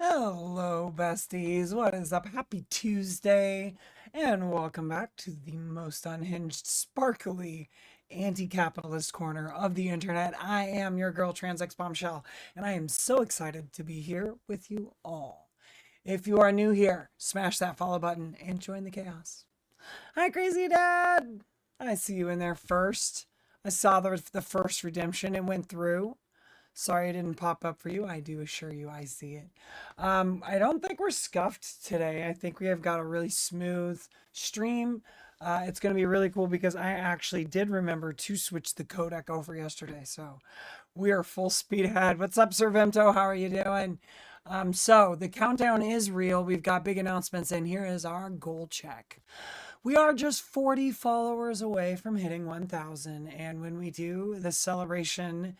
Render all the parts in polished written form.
Hello, besties. What is up? Happy Tuesday, and welcome back to the most unhinged, sparkly, anti-capitalist corner of the internet. I am your girl, Transx Bombshell, and I am so excited to be here with you all. If you are new here, smash that follow button and join the chaos. Hi, Crazy Dad. I see you in there first. I saw the first redemption. It went through. Sorry it didn't pop up for you. I do assure you I see it. I don't think we're scuffed today. I think we have got a really smooth stream. It's going to be really cool because I actually did remember to switch the codec over yesterday. So we are full speed ahead. What's up, Sir Vimto? How are you doing? So the countdown is real. We've got big announcements, and here is our goal check. We are just 40 followers away from hitting 1,000, and when we do, the celebration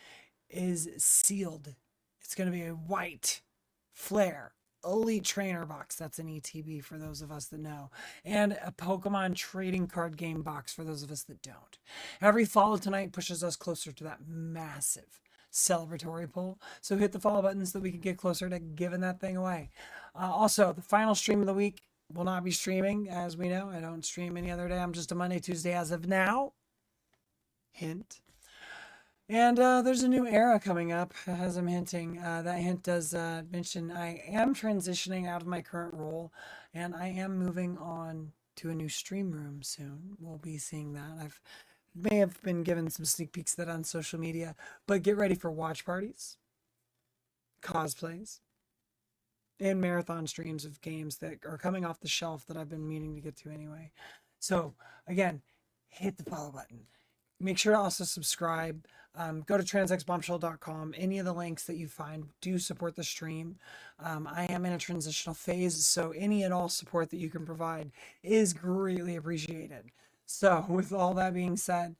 is sealed. It's going to be a white flare elite trainer box. That's an ETB for those of us that know, and a Pokemon trading card game box for those of us that don't. Every follow tonight pushes us closer to that massive celebratory pull. So hit the follow button so that we can get closer to giving that thing away. Also, the final stream of the week will not be streaming, as we know. I don't stream any other day. I'm just a Monday, Tuesday as of now. Hint. And there's a new era coming up, as I'm hinting. That hint does mention I am transitioning out of my current role, and I am moving on to a new stream room soon. We'll be seeing that. May have been given some sneak peeks of that on social media, but get ready for watch parties, cosplays, and marathon streams of games that are coming off the shelf that I've been meaning to get to anyway. So again, hit the follow button. Make sure to also subscribe. Go to transxbombshell.com. Any of the links that you find do support the stream. I am in a transitional phase, so any and all support that you can provide is greatly appreciated. So with all that being said,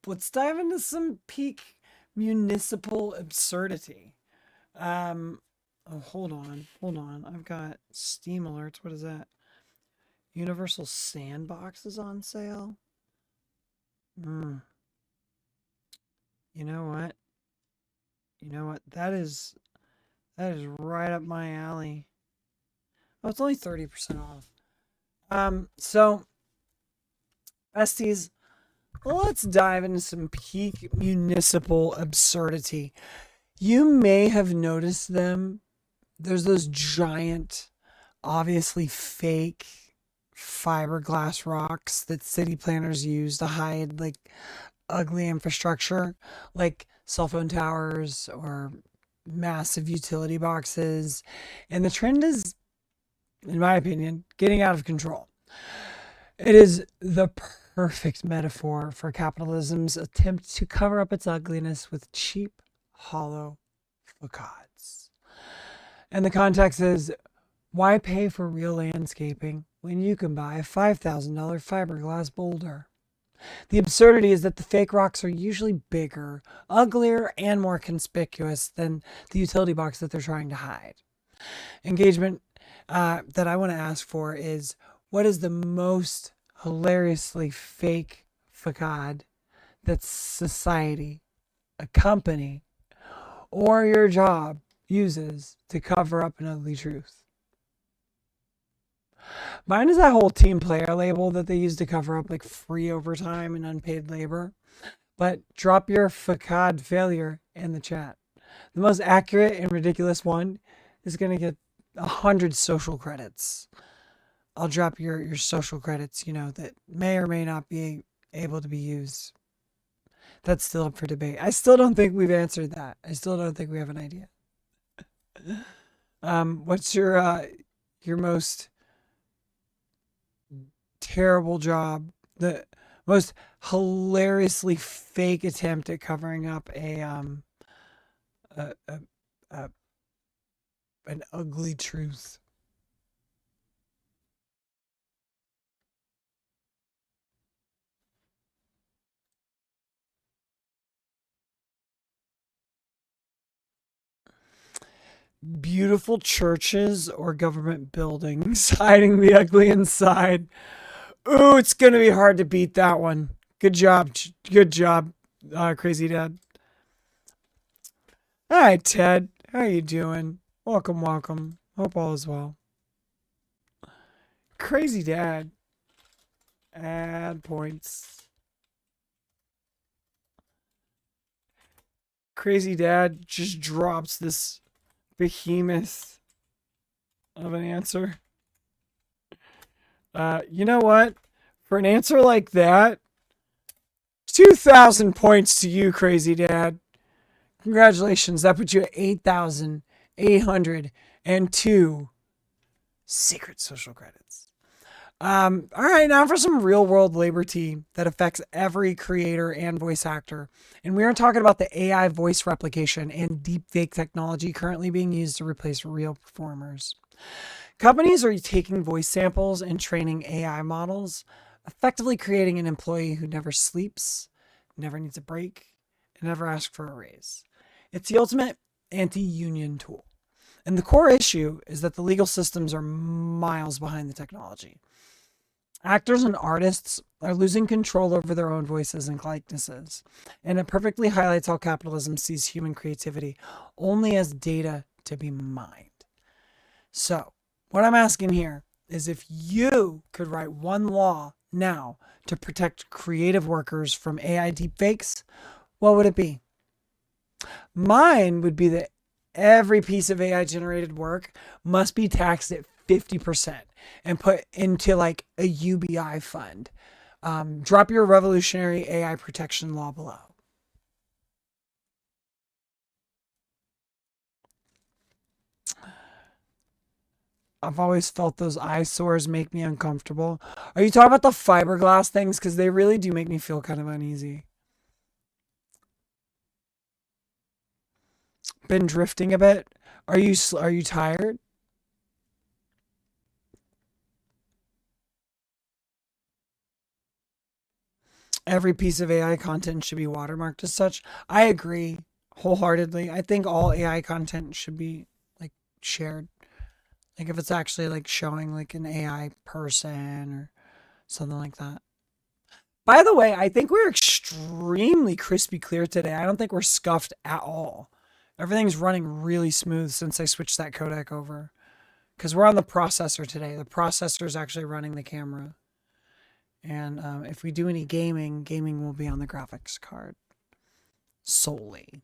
let's dive into some peak municipal absurdity. Oh, hold on. I've got Steam alerts. What is that? Universal Sandbox is on sale. You know what? That is right up my alley. Oh, it's only 30% off. So besties, let's dive into some peak municipal absurdity. You may have noticed them. There's those giant, obviously fake fiberglass rocks that city planners use to hide like ugly infrastructure, like cell phone towers or massive utility boxes. And the trend is, in my opinion, getting out of control. It is the perfect metaphor for capitalism's attempt to cover up its ugliness with cheap, hollow facades. And the context is, why pay for real landscaping when you can buy a $5,000 fiberglass boulder? The absurdity is that the fake rocks are usually bigger, uglier, and more conspicuous than the utility box that they're trying to hide. Engagement that I want to ask for is, what is the most hilariously fake facade that society, a company, or your job uses to cover up an ugly truth? Mine is that whole team player label that they use to cover up like free overtime and unpaid labor. But drop your facade failure in the chat. The most accurate and ridiculous one is going to get 100 social credits. I'll drop your social credits, that may or may not be able to be used. That's still up for debate. I still don't think we've answered that. I still don't think we have an idea. What's your most terrible job, the most hilariously fake attempt at covering up an ugly truth? Beautiful churches or government buildings hiding the ugly inside. Ooh, it's gonna be hard to beat that one. Good job, Crazy Dad. All right, Ted, how are you doing? Welcome, welcome. Hope all is well. Crazy Dad. Add points. Crazy Dad just drops this behemoth of an answer. You know what? For an answer like that, 2,000 points to you, Crazy Dad. Congratulations. That puts you at 8,802 secret social credits. All right, now for some real world liberty that affects every creator and voice actor. And we are talking about the AI voice replication and deepfake technology currently being used to replace real performers. Companies are taking voice samples and training AI models, effectively creating an employee who never sleeps, never needs a break, and never asks for a raise. It's the ultimate anti union tool. And the core issue is that the legal systems are miles behind the technology. Actors and artists are losing control over their own voices and likenesses. And it perfectly highlights how capitalism sees human creativity only as data to be mined. So, what I'm asking here is if you could write one law now to protect creative workers from AI deepfakes, what would it be? Mine would be that every piece of AI generated work must be taxed at 50% and put into like a UBI fund. Drop your revolutionary AI protection law below. I've always felt those eyesores make me uncomfortable. Are you talking about the fiberglass things? Because they really do make me feel kind of uneasy. Been drifting a bit. Are you tired? Every piece of AI content should be watermarked as such. I agree wholeheartedly. I think all AI content should be like shared. Like if it's actually like showing like an AI person or something like that. By the way, I think we're extremely crispy clear today. I don't think we're scuffed at all. Everything's running really smooth since I switched that codec over. Because we're on the processor today. The processor is actually running the camera. And if we do any gaming, gaming will be on the graphics card solely.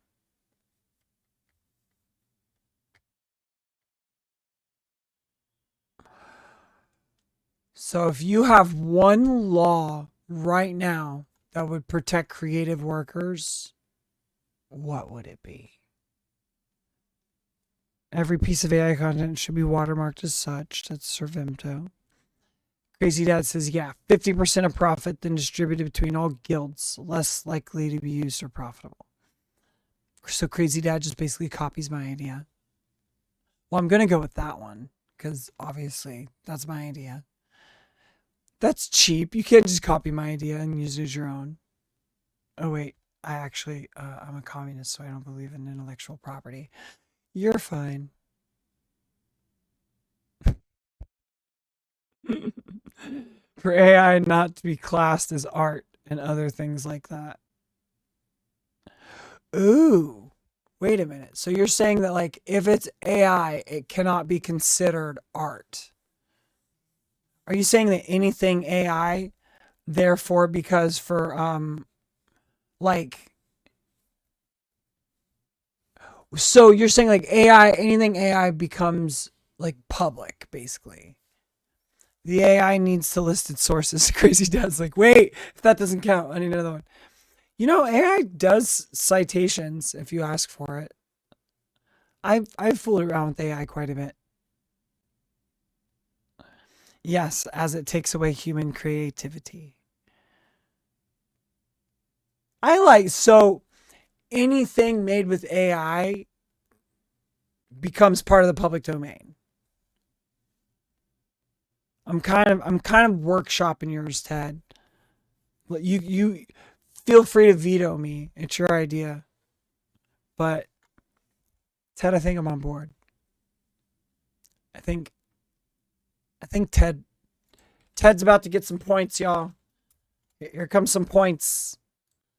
So if you have one law right now that would protect creative workers, what would it be? Every piece of AI content should be watermarked as such. That's Servimto. Crazy Dad says, yeah, 50% of profit then distributed between all guilds, less likely to be used or profitable. So Crazy Dad just basically copies my idea. Well, I'm going to go with that one because obviously that's my idea. That's cheap. You can't just copy my idea and use it as your own. Oh, wait. I'm a communist, so I don't believe in intellectual property. You're fine. For AI not to be classed as art and other things like that. Ooh. Wait a minute. So you're saying that like if it's AI, it cannot be considered art. Are you saying that anything AI therefore because for like so you're saying like AI anything AI becomes like public basically. The AI needs to list its sources. Crazy Dad's like, wait, if that doesn't count, I need another one. You know, AI does citations if you ask for it. I've fooled around with AI quite a bit. Yes, as it takes away human creativity. I like so anything made with AI becomes part of the public domain. I'm kind of workshopping yours, Ted. You feel free to veto me. It's your idea. But Ted, I think I'm on board. I think I think Ted's about to get some points, y'all. Here comes some points.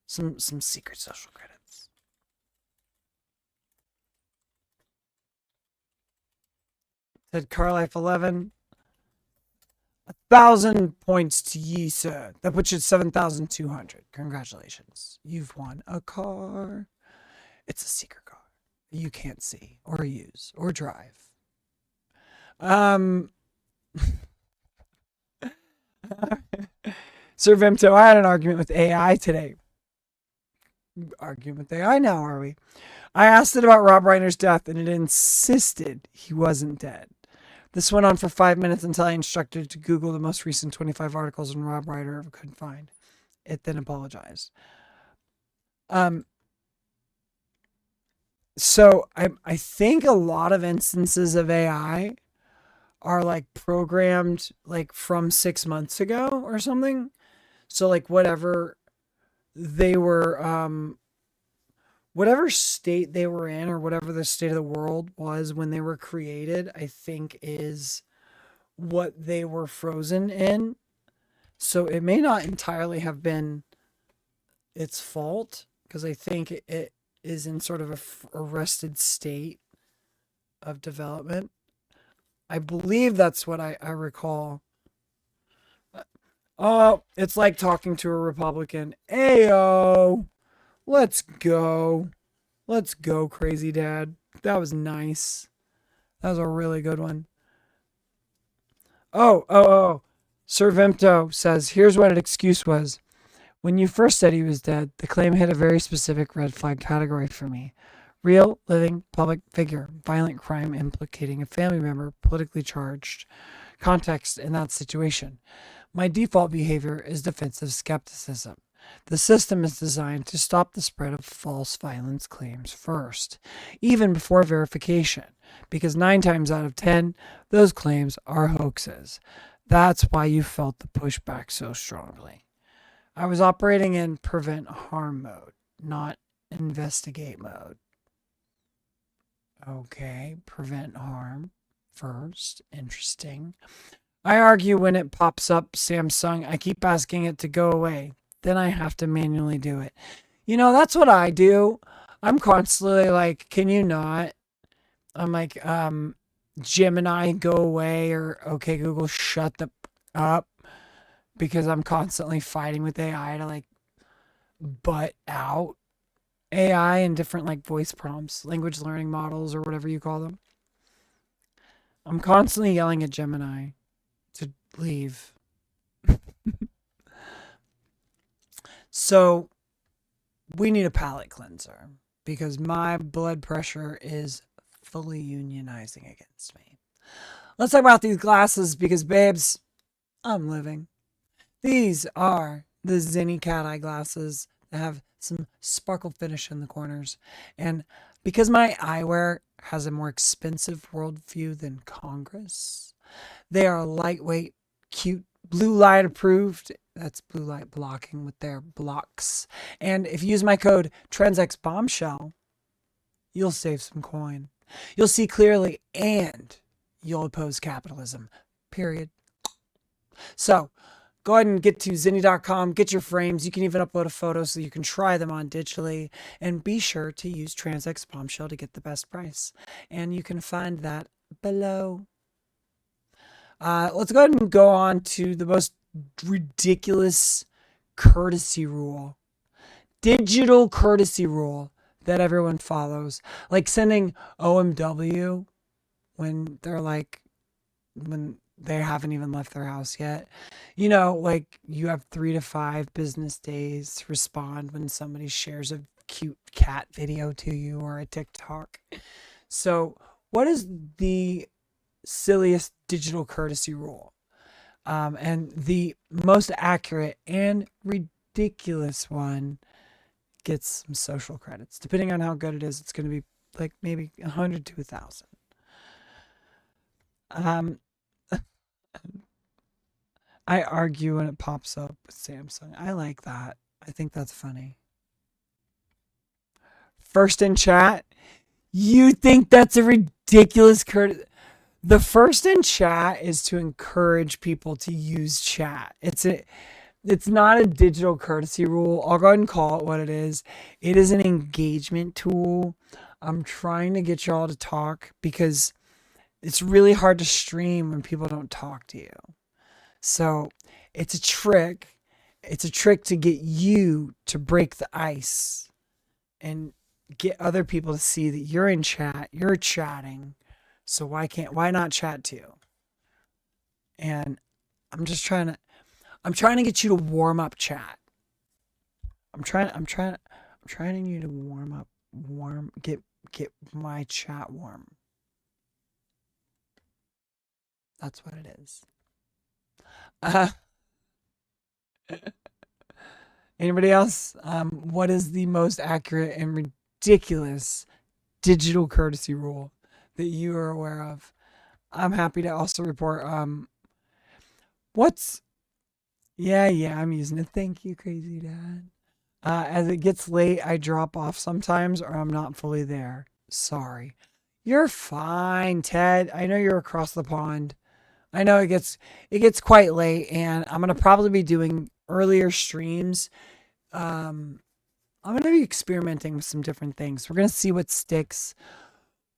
Some secret social credits. Said Carlife 11. 1,000 points to ye, sir. That puts you at 7,200. Congratulations. You've won a car. It's a secret car you can't see or use or drive. Sir Vimto, I had an argument with AI today. Arguing with AI now, are we? I asked it about Rob Reiner's death, and it insisted he wasn't dead. This went on for 5 minutes until I instructed it to Google the most recent 25 articles on Rob Reiner it could find. It then apologized. So I think a lot of instances of AI are like programmed like from 6 months ago or something. So like whatever they were, whatever state they were in or whatever the state of the world was when they were created, I think is what they were frozen in. So it may not entirely have been its fault because I think it is in sort of a arrested state of development. I believe that's what I recall. Oh, it's like talking to a Republican. Ayo, let's go. Let's go, crazy dad. That was nice. That was a really good one. Oh. Sir Vimto says, here's what an excuse was. When you first said he was dead, the claim hit a very specific red flag category for me. Real, living, public figure, violent crime implicating a family member, politically charged, context in that situation. My default behavior is defensive skepticism. The system is designed to stop the spread of false violence claims first, even before verification, because 9 times out of 10, those claims are hoaxes. That's why you felt the pushback so strongly. I was operating in prevent harm mode, not investigate mode. Okay, prevent harm first. Interesting. I argue when it pops up Samsung, I keep asking it to go away. Then I have to manually do it. You know, that's what I do. I'm constantly like, can you not? I'm like, Gemini, go away, or okay, Google, shut the up. Because I'm constantly fighting with AI to like butt out AI and different like voice prompts, language learning models, or whatever you call them. I'm constantly yelling at Gemini to leave. So we need a palate cleanser because my blood pressure is fully unionizing against me. Let's talk about these glasses because, babes, I'm living. These are the Zenni cat eye glasses that have some sparkle finish in the corners. And because my eyewear has a more expensive worldview than Congress, they are lightweight, cute, blue light approved. That's blue light blocking with their blocks. And if you use my code TransXBombshell, you'll save some coin. You'll see clearly and you'll oppose capitalism. Period. So go ahead and get to Zenni.com, get your frames. You can even upload a photo so you can try them on digitally. And be sure to use TransXBombshell to get the best price. And you can find that below. Let's go ahead and go on to the most ridiculous courtesy rule. Digital courtesy rule that everyone follows. Like sending OMW when they're like, when they haven't even left their house yet. You know, like you have 3 to 5 business days to respond when somebody shares a cute cat video to you or a TikTok. So what is the silliest digital courtesy rule? And the most accurate and ridiculous one gets some social credits. Depending on how good it is, it's going to be like maybe 100 to 1,000. I argue when it pops up with Samsung. I like that. I think that's funny. First in chat, you think that's a ridiculous courtesy? The first in chat is to encourage people to use chat. It's not a digital courtesy rule. I'll go ahead and call it what it is. It is an engagement tool. I'm trying to get y'all to talk because it's really hard to stream when people don't talk to you. So it's a trick. It's a trick to get you to break the ice and get other people to see that you're in chat, you're chatting. So why not chat too? And I'm just I'm trying to get you to warm up chat. I'm trying you to warm up, get my chat warm. That's what it is. Uh, Anybody else? What is the most accurate and ridiculous digital courtesy rule that you are aware of? I'm happy to also report. What's yeah, I'm using it. Thank you, crazy dad. As it gets late, I drop off sometimes, or I'm not fully there. Sorry. You're fine, Ted. I know you're across the pond. I know it gets quite late, and I'm gonna probably be doing earlier streams. Um, I'm gonna be experimenting with some different things. We're gonna see what sticks.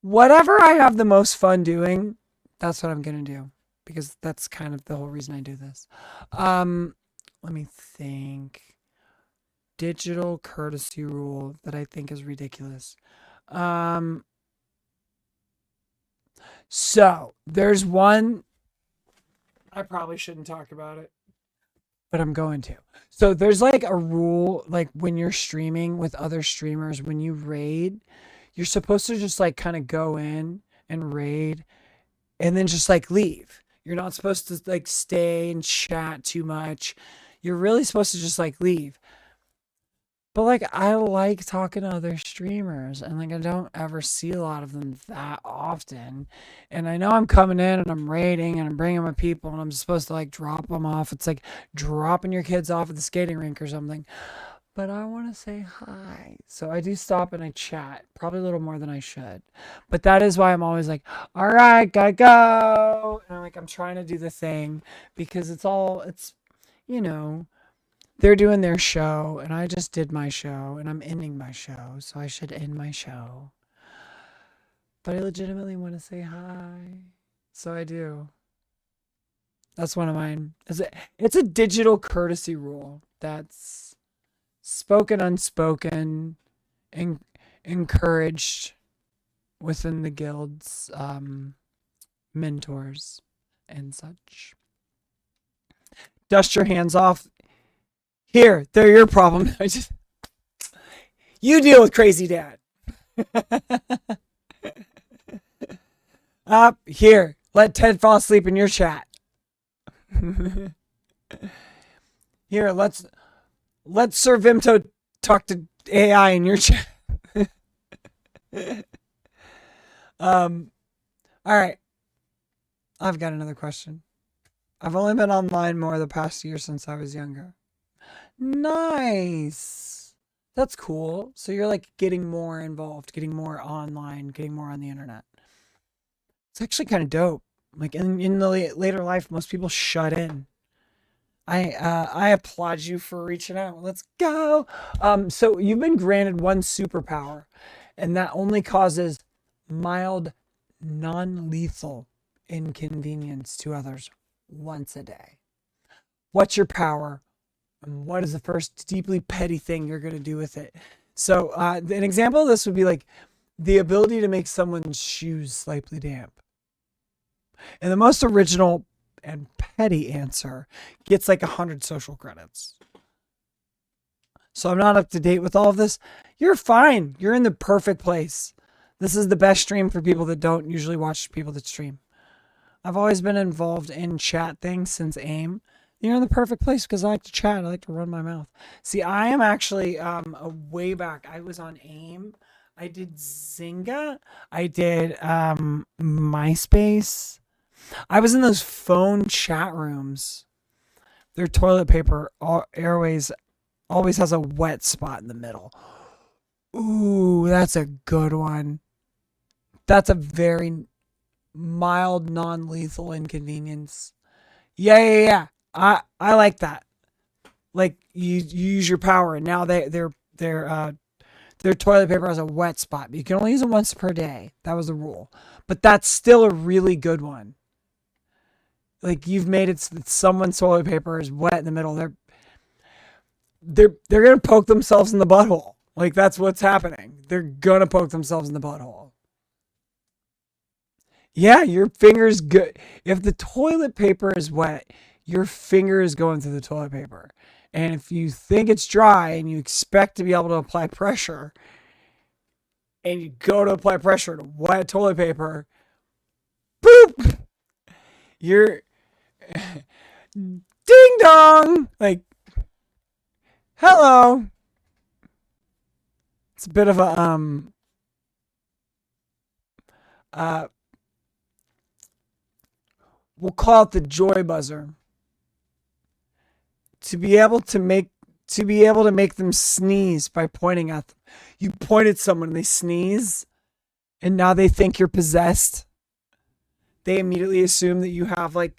Whatever I have the most fun doing, that's what I'm gonna do because that's kind of the whole reason I do this. Um, Let me think. Digital courtesy rule that I think is ridiculous. Um, so there's one. I probably shouldn't talk about it, but I'm going to. So there's like a rule, like when you're streaming with other streamers, when you raid, you're supposed to just like kind of go in and raid and then just like leave. You're not supposed to like stay and chat too much. You're really supposed to just like leave. But like I like talking to other streamers and like I don't ever see a lot of them that often. And I know I'm coming in and I'm raiding and I'm bringing my people and I'm supposed to like drop them off. It's like dropping your kids off at the skating rink or something. But I want to say hi. So I do stop and I chat, probably a little more than I should. But that is why I'm always like, all right, gotta go. And I'm trying to do the thing because you know, they're doing their show and I just did my show and I'm ending my show. So I should end my show. But I legitimately want to say hi. So I do. That's one of mine. It's a digital courtesy rule that's spoken, unspoken, and encouraged within the guild's mentors and such. Dust your hands off. Here, they're your problem. You deal with crazy dad. Up here, let Ted fall asleep in your chat. Here, let's serve him to talk to AI in your chat. All right. I've got another question. I've only been online more the past year since I was younger. Nice. That's cool. So you're like getting more involved, getting more online, getting more on the internet. It's actually kind of dope. Like in the later life, most people shut in. I applaud you for reaching out. Let's go. So you've been granted one superpower, and that only causes mild, non-lethal inconvenience to others once a day. What's your power? And what is the first deeply petty thing you're gonna do with it? So an example of this would be like the ability to make someone's shoes slightly damp. And the most original and petty answer gets like 100 social credits. So I'm not up to date with all of this. You're fine. You're in the perfect place. This is the best stream for people that don't usually watch people that stream. I've always been involved in chat things since AIM. You're in the perfect place because I like to chat. I like to run my mouth. See, I am actually a way back. I was on AIM. I did Zynga. I did MySpace. I was in those phone chat rooms. Their toilet paper airways always has a wet spot in the middle. Ooh, that's a good one. That's a very mild, non-lethal inconvenience. Yeah. I like that. Like you use your power, and now they're their toilet paper has a wet spot. You can only use it once per day. That was the rule. But that's still a really good one. Like you've made it so that someone's toilet paper is wet in the middle. They're gonna poke themselves in the butthole. Like that's what's happening. They're gonna poke themselves in the butthole. Yeah, your finger's good. If the toilet paper is wet, your finger is going through the toilet paper. And if you think it's dry and you expect to be able to apply pressure, and you go to apply pressure to wet toilet paper, boop, you're ding dong. Like, hello. It's a bit of a uh we'll call it the joy buzzer. To be able to make them sneeze by pointing at them. You point at someone and they sneeze, and now they think you're possessed. They immediately assume that you have like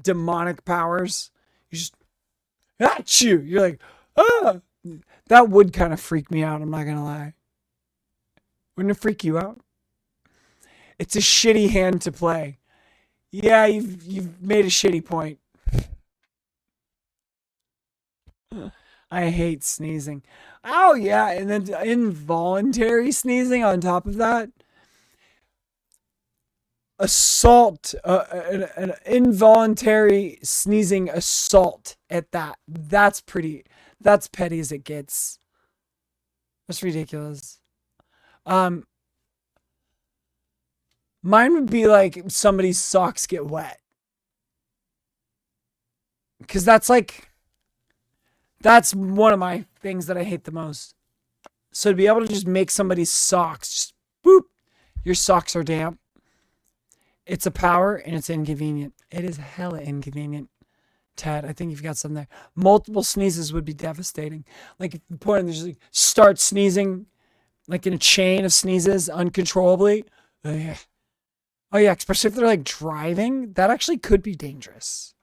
demonic powers. You just at you. You're like, ah. That would kind of freak me out. I'm not gonna lie. Wouldn't it freak you out? It's a shitty hand to play. Yeah, you've made a shitty point. I hate sneezing. Oh yeah, and then involuntary sneezing on top of that. Assault, an involuntary sneezing assault at that. That's petty as it gets. That's ridiculous. Um, Mine would be like somebody's socks get wet. Because that's one of my things that I hate the most. So to be able to just make somebody's socks, just boop, your socks are damp. It's a power and it's inconvenient. It is hella inconvenient. Ted, I think you've got something there. Multiple sneezes would be devastating. Like if you point and just like start sneezing, like in a chain of sneezes uncontrollably. Ugh. Oh yeah, especially if they're like driving, that actually could be dangerous.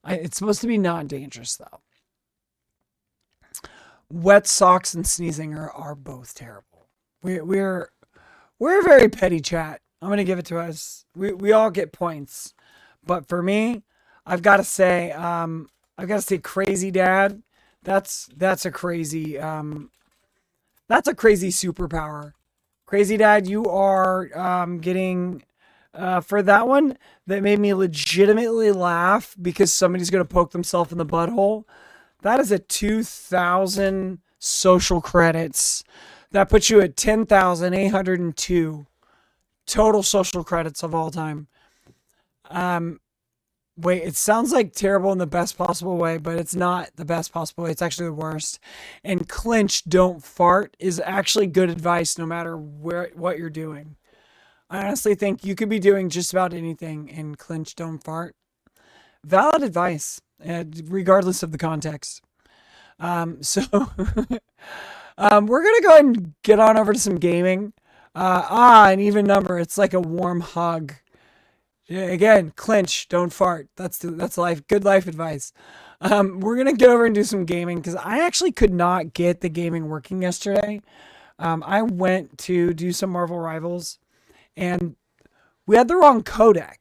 It's supposed to be not dangerous though. Wet socks and sneezing are both terrible. We're a very petty chat. I'm gonna give it to us. We all get points, but for me, I've got to say, crazy dad. That's a crazy that's a crazy superpower. Crazy dad, you are getting for that one that made me legitimately laugh because somebody's gonna poke themselves in the butthole. That is a 2,000 social credits. That puts you at 10,802 total social credits of all time. Wait, it sounds like terrible in the best possible way, but it's not the best possible way. It's actually the worst. And clinch, don't fart is actually good advice no matter what you're doing. I honestly think you could be doing just about anything and clinch, don't fart. Valid advice, regardless of the context. So we're gonna go ahead and get on over to some gaming. An even number. It's like a warm hug. Yeah, again, clinch, don't fart. That's life. Good life advice. We're gonna get over and do some gaming because I actually could not get the gaming working yesterday. I went to do some Marvel Rivals, and we had the wrong codec.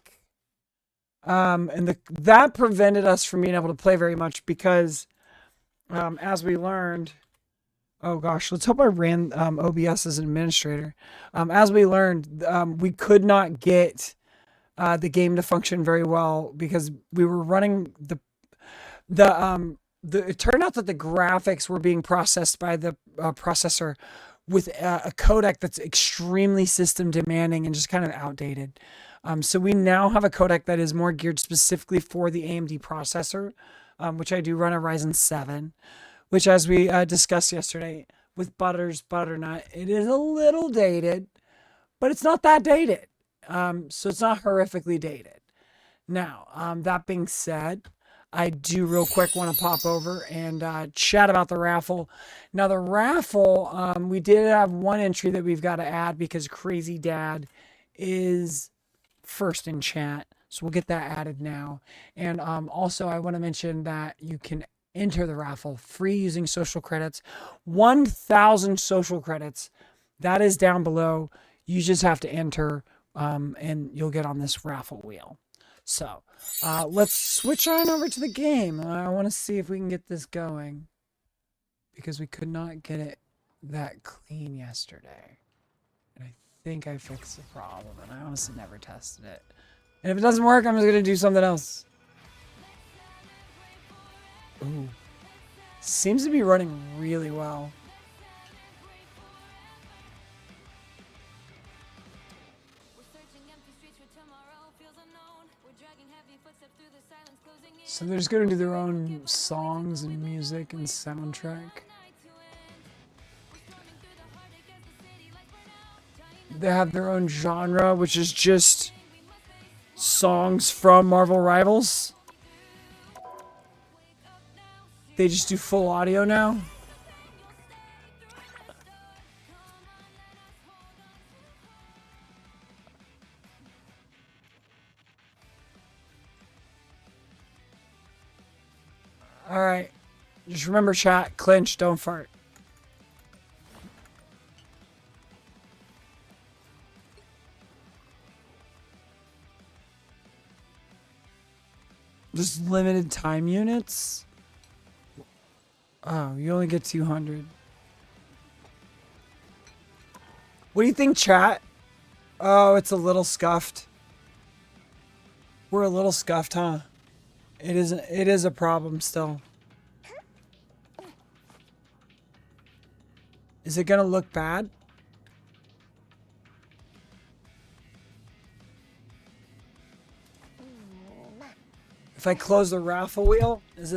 And that prevented us from being able to play very much because, as we learned, oh gosh, let's hope I ran OBS as an administrator. As we learned, we could not get the game to function very well because we were running it turned out that the graphics were being processed by the processor with a codec that's extremely system demanding and just kind of outdated. So we now have a codec that is more geared specifically for the AMD processor, which I do run a Ryzen 7, which as we discussed yesterday with Butternut, it is a little dated, but it's not that dated. So it's not horrifically dated. Now, that being said, I do real quick want to pop over and chat about the raffle. Now, the raffle, we did have one entry that we've got to add because Crazy Dad is first in chat. So we'll get that added now. And also, I want to mention that you can enter the raffle. Free using social credits. 1,000 social credits. That is down below. You just have to enter and you'll get on this raffle wheel. So let's switch on over to the game. I want to see if we can get this going because we could not get it that clean yesterday. And I think I fixed the problem and I honestly never tested it. And if it doesn't work, I'm just going to do something else. Ooh. Seems to be running really well. So they're just going to do their own songs and music and soundtrack. They have their own genre, which is just songs from Marvel Rivals. They just do full audio now. Alright. Just remember, chat, clinch, don't fart. Just limited time units? Oh, you only get 200. What do you think, chat? Oh, it's a little scuffed. We're a little scuffed, huh? It is a problem still. Is it gonna look bad? If I close the raffle wheel, is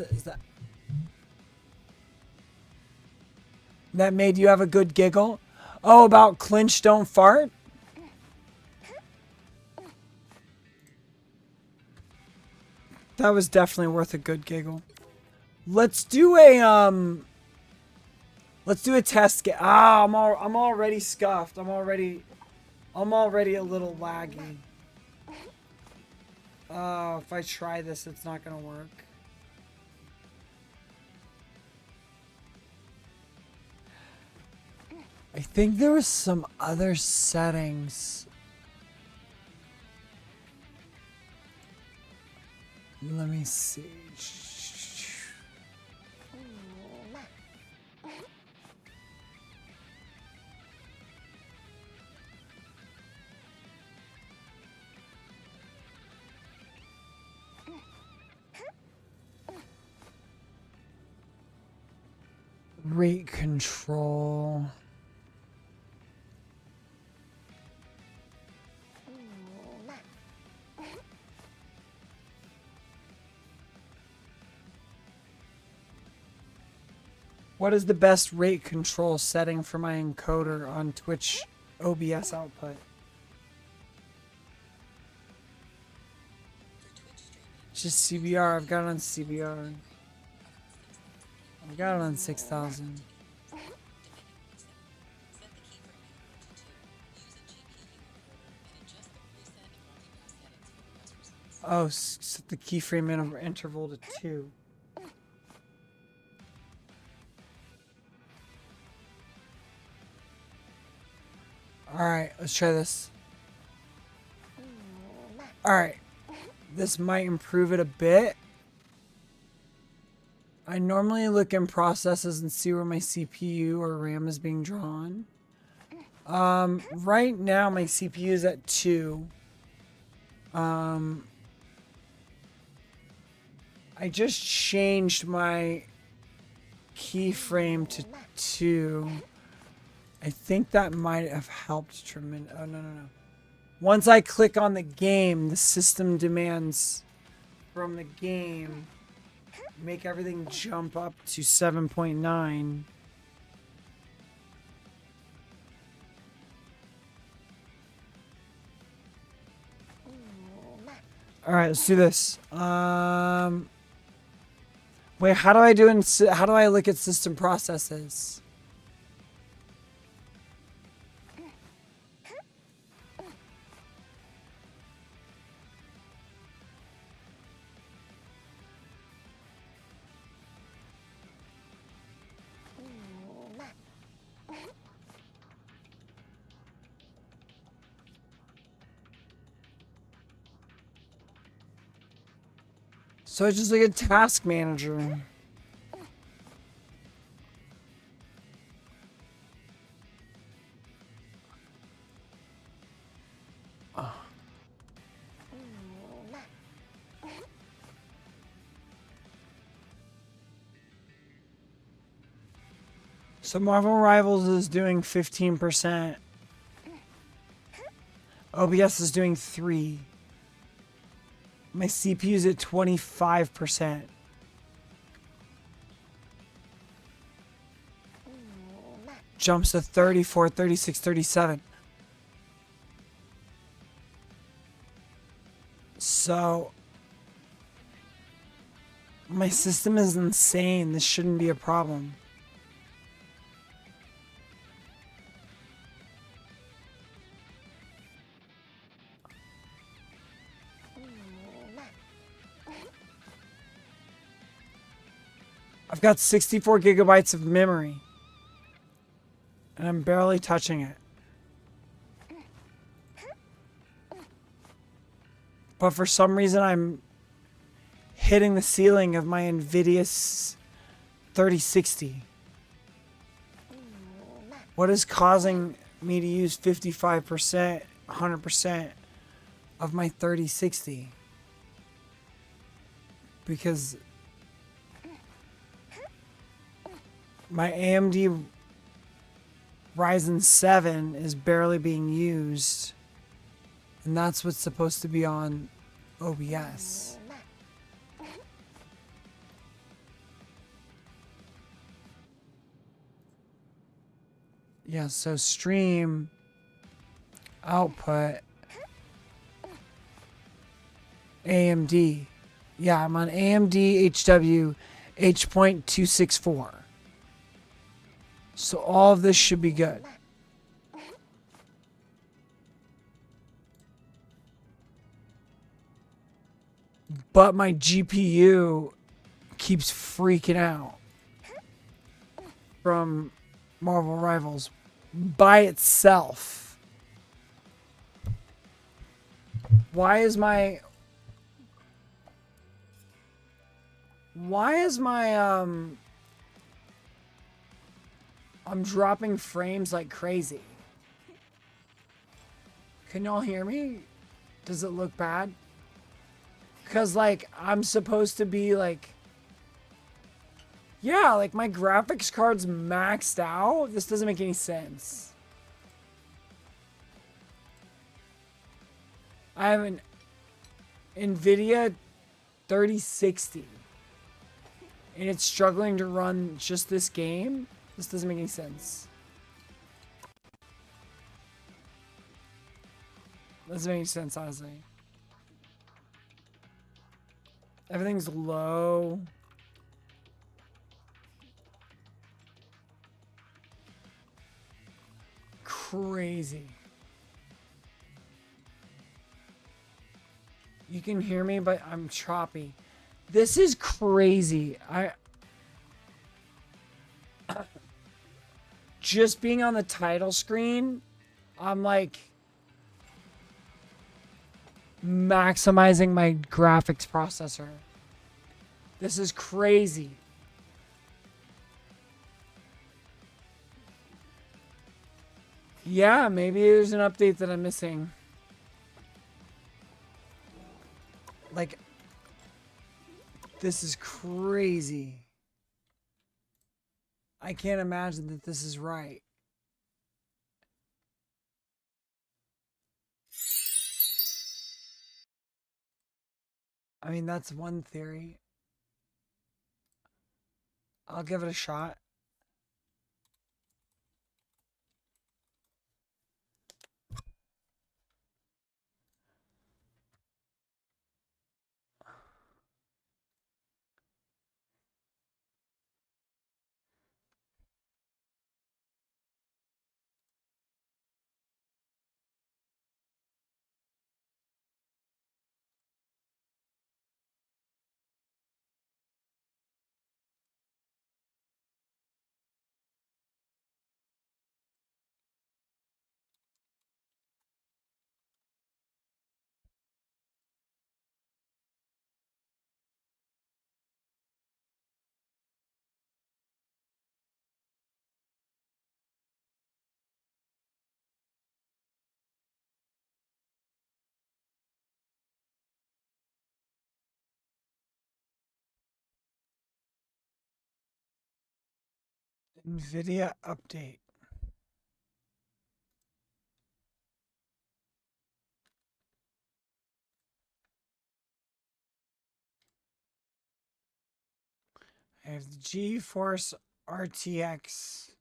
that made you have a good giggle? Oh, about clinch don't fart? That was definitely worth a good giggle. Let's do a test get. Ah, I'm already scuffed. I'm already a little laggy. Oh, if I try this, it's not gonna work. I think there was some other settings. Let me see. Rate control. What is the best rate control setting for my encoder on Twitch OBS output? Just CBR. I've got it on CBR. I've got it on 6,000. Oh, set the keyframe interval to 2. Alright, let's try this. Alright. This might improve it a bit. I normally look in processes and see where my CPU or RAM is being drawn. Right now my CPU is at 2. I just changed my keyframe to 2. I think that might have helped tremendously. Oh, no. Once I click on the game, the system demands from the game make everything jump up to 7.9. Alright, let's do this. Wait, how do I look at system processes? So it's just like a task manager. So Marvel Rivals is doing 15%. OBS is doing 3%. My CPU is at 25%. Jumps to 34, 36, 37. So my system is insane. This shouldn't be a problem. I've got 64 gigabytes of memory. And I'm barely touching it. But for some reason, I'm hitting the ceiling of my NVIDIA 3060. What is causing me to use 55%, 100% of my 3060? Because my AMD Ryzen 7 is barely being used. And that's what's supposed to be on OBS. Yeah, so stream output AMD. Yeah, I'm on AMD HW H.264. So all of this should be good. But my GPU keeps freaking out from Marvel Rivals by itself. Why is my I'm dropping frames like crazy. Can y'all hear me? Does it look bad? Because, like, I'm supposed to be, like... Yeah, like, my graphics card's maxed out. This doesn't make any sense. I have an NVIDIA 3060. And it's struggling to run just this game. This doesn't make any sense. Doesn't make any sense, honestly. Everything's low. Crazy. You can hear me, but I'm choppy. This is crazy. Just being on the title screen, I'm like maximizing my graphics processor. This is crazy. Yeah, maybe there's an update that I'm missing. Like, this is crazy. I can't imagine that this is right. I mean, that's one theory. I'll give it a shot. NVIDIA update. I have the GeForce RTX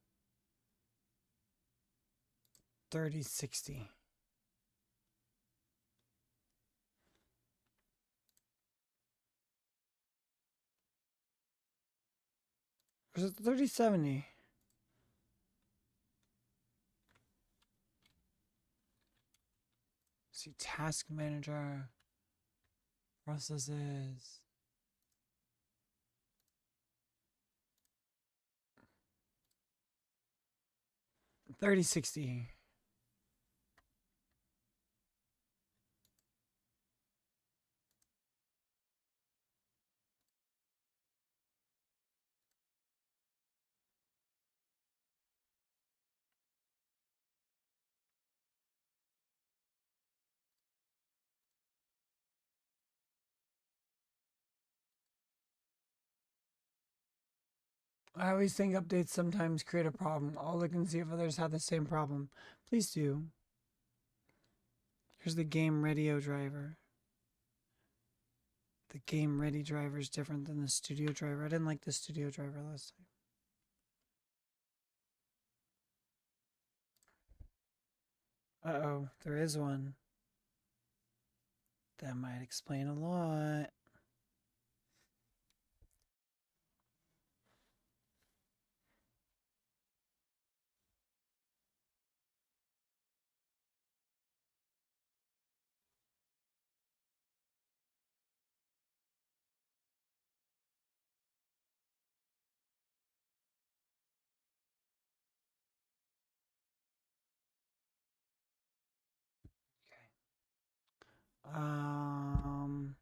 3060. Or is it 3070? See, task manager, processes. $30.60. I always think updates sometimes create a problem. I'll look and see if others have the same problem. Please do. Here's the game radio driver. The game ready driver is different than the studio driver. I didn't like the studio driver last time. Uh-oh, there is one. That might explain a lot. Um,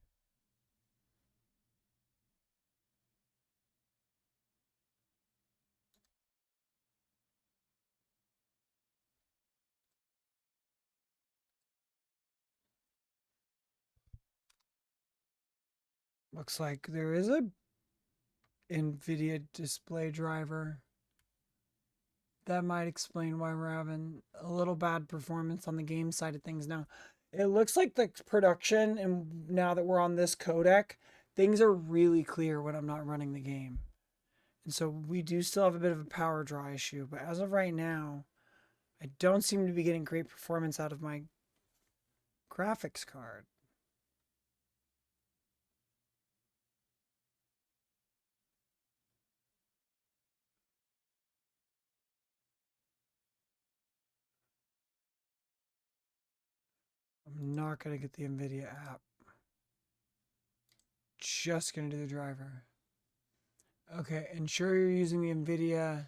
Looks like there is a NVIDIA display driver. That might explain why we're having a little bad performance on the game side of things now. It looks like the production, and now that we're on this codec, things are really clear when I'm not running the game. And so we do still have a bit of a power draw issue, but as of right now, I don't seem to be getting great performance out of my graphics card. I'm not going to get the NVIDIA app. Just going to do the driver. Okay, ensure you're using the NVIDIA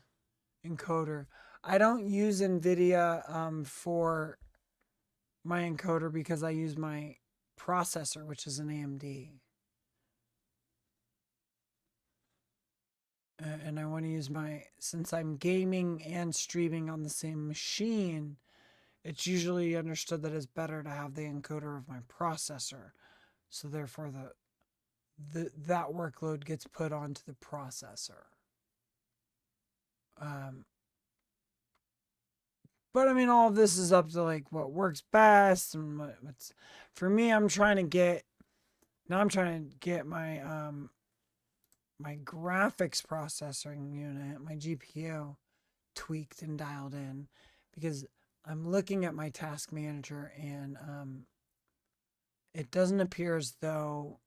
encoder. I don't use NVIDIA for my encoder because I use my processor, which is an AMD. And I want to use since I'm gaming and streaming on the same machine, it's usually understood that it's better to have the encoder of my processor. So therefore that workload gets put onto the processor. But I mean, all of this is up to like what works best and what's for me. I'm trying to get my my graphics processing unit, my GPU, tweaked and dialed in because I'm looking at my task manager and it doesn't appear as though